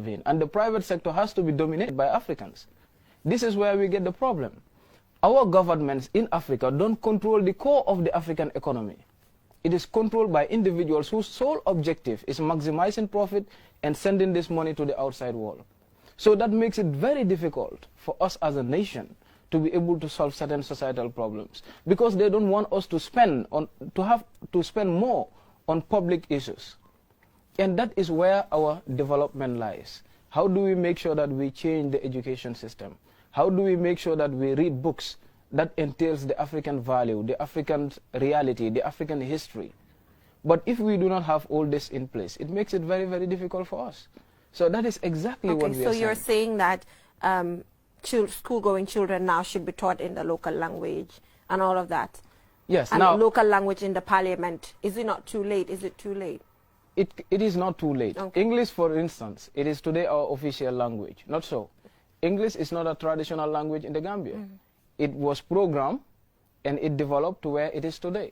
in. And the private sector has to be dominated by Africans. This is where we get the problem. Our governments in Africa don't control the core of the African economy. It is controlled by individuals whose sole objective is maximizing profit and sending this money to the outside world. So that makes it very difficult for us as a nation to be able to solve certain societal problems, because they don't want us to spend more on public issues. And that is where our development lies. How do we make sure that we change the education system? How do we make sure that we read books that entails the African value, the African reality, the African history? But if we do not have all this in place, it makes it very, very difficult for us. So that is exactly what we are saying. So you're saying that school-going children now should be taught in the local language and all of that? Yes. And now, local language in the parliament. Is it not too late? Is it too late? It is not too late. Okay. English, for instance, it is today our official language. Not so. English is not a traditional language in the Gambia. It was programmed and it developed to where it is today.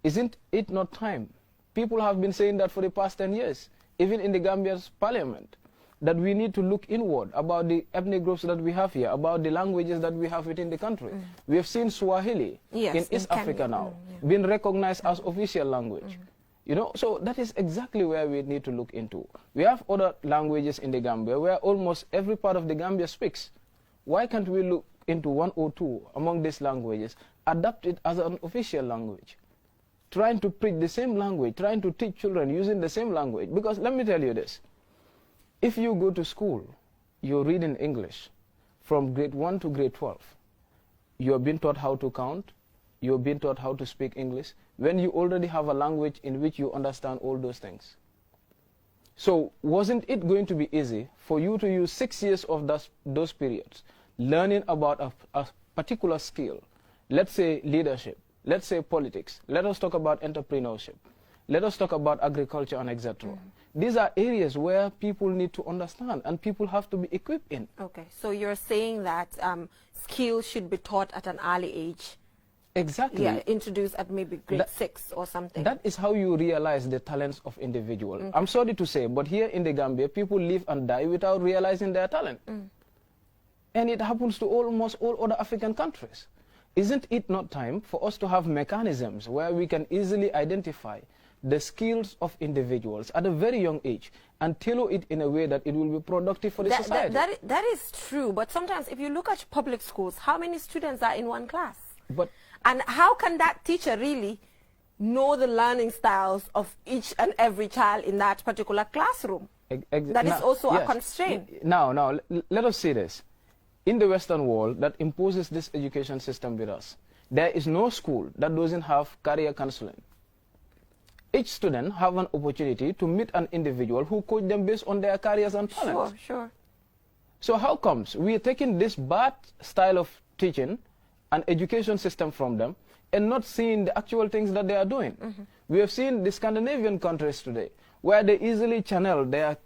Isn't it not time? People have been saying that for the past 10 years, even in the Gambia's parliament, that we need to look inward about the ethnic groups that we have here, about the languages that we have within the country. We have seen Swahili in East Africa now being recognized as official language. You know, so that is exactly where we need to look into. We have other languages in the Gambia where almost every part of the Gambia speaks. Why can't we look into one or two among these languages, adapt it as an official language? Trying to preach the same language, trying to teach children using the same language. Because let me tell you this. If you go to school, you're reading English from grade 1 to grade 12. You're being taught how to count. You're being taught how to speak English when you already have a language in which you understand all those things. So wasn't it going to be easy for you to use 6 years of those periods learning about a particular skill, let's say leadership, let's say politics, let us talk about entrepreneurship, let us talk about agriculture and etc. These are areas where people need to understand and people have to be equipped in. Okay, so you're saying that skills should be taught at an early age. Exactly. Yeah, introduced at maybe grade 6 or something. That is how you realize the talents of individuals. I'm sorry to say, but here in the Gambia, people live and die without realizing their talent. And it happens to almost all other African countries. Isn't it not time for us to have mechanisms where we can easily identify the skills of individuals at a very young age and tailor it in a way that it will be productive for the society? That is true, but sometimes if you look at public schools, how many students are in one class? And how can that teacher really know the learning styles of each and every child in that particular classroom? That is also a constraint. Now, let us see this. In the Western world that imposes this education system with us, there is no school that doesn't have career counseling. Each student have an opportunity to meet an individual who coach them based on their careers and talents. Sure. So how comes we are taking this bad style of teaching and education system from them and not seeing the actual things that they are doing? We have seen the Scandinavian countries today where they easily channel their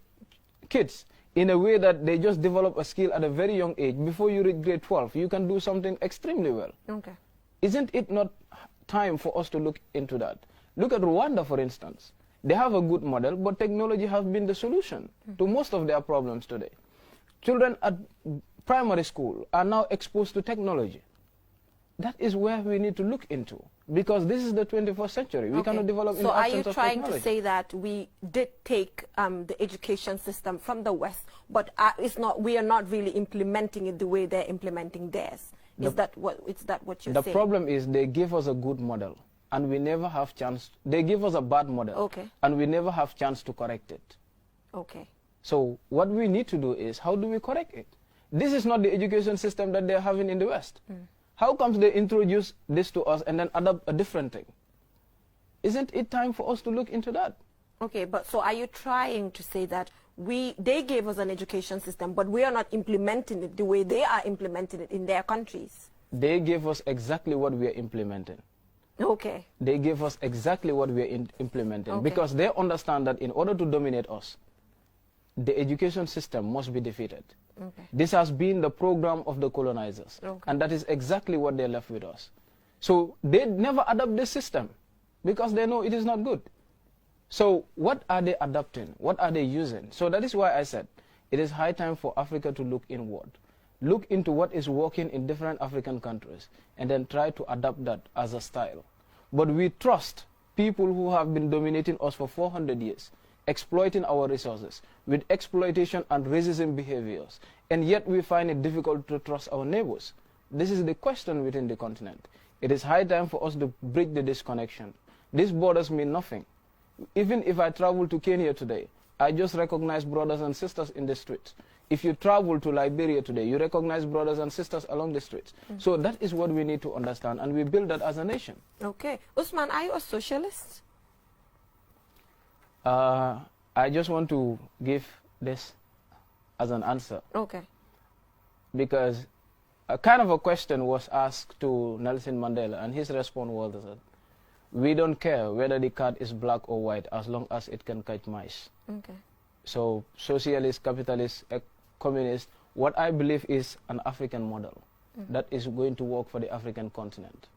kids in a way that they just develop a skill at a very young age. Before you reach grade 12, you can do something extremely well. Okay. Isn't it not time for us to look into that? Look at Rwanda, for instance. They have a good model, but technology has been the solution to most of their problems today. Children at primary school are now exposed to technology. That is where we need to look into, because this is the 21st century. We cannot develop in the absence of technology. So are you trying to say that we did take the education system from the West, but we are not really implementing it the way they're implementing theirs? Is that what you're saying? The problem is they give us a good model, and we never have chance. They give us a bad model, and we never have chance to correct it. Okay. So what we need to do is, how do we correct it? This is not the education system that they're having in the West. How comes they introduce this to us and then adopt a different thing? Isn't it time for us to look into that? Okay, but so are you trying to say that they gave us an education system, but we are not implementing it the way they are implementing it in their countries? They gave us exactly what we are implementing. Okay. They gave us exactly what we are implementing, because they understand that in order to dominate us, the education system must be defeated. This has been the program of the colonizers, and that is exactly what they left with us. So they never adopt this system because they know it is not good. So what are they adopting? What are they using? So that is why I said it is high time for Africa to look inward. Look into what is working in different African countries and then try to adapt that as a style. But we trust people who have been dominating us for 400 years, exploiting our resources with exploitation and racism behaviors, and yet we find it difficult to trust our neighbors. This is the question within the continent. It is high time for us to bridge the disconnection. These borders mean nothing. Even if I travel to Kenya today, I just recognize brothers and sisters in the streets. If you travel to Liberia today, you recognize brothers and sisters along the streets. So that is what we need to understand, and we build that as a nation. Okay. Usman, are you a socialist? I just want to give this as an answer. Okay. Because a kind of a question was asked to Nelson Mandela, and his response was that we don't care whether the cat is black or white as long as it can catch mice. Okay. So socialist, capitalist, communist, what I believe is an African model that is going to work for the African continent.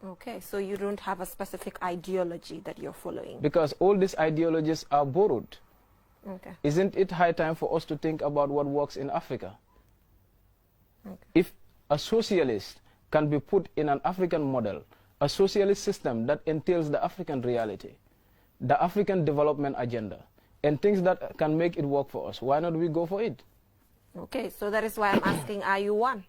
Okay, so you don't have a specific ideology that you're following? Because all these ideologies are borrowed. Okay. Isn't it high time for us to think about what works in Africa? Okay. If a socialist can be put in an African model, a socialist system that entails the African reality, the African development agenda, and things that can make it work for us, why not we go for it? Okay, so that is why I'm asking, are you one?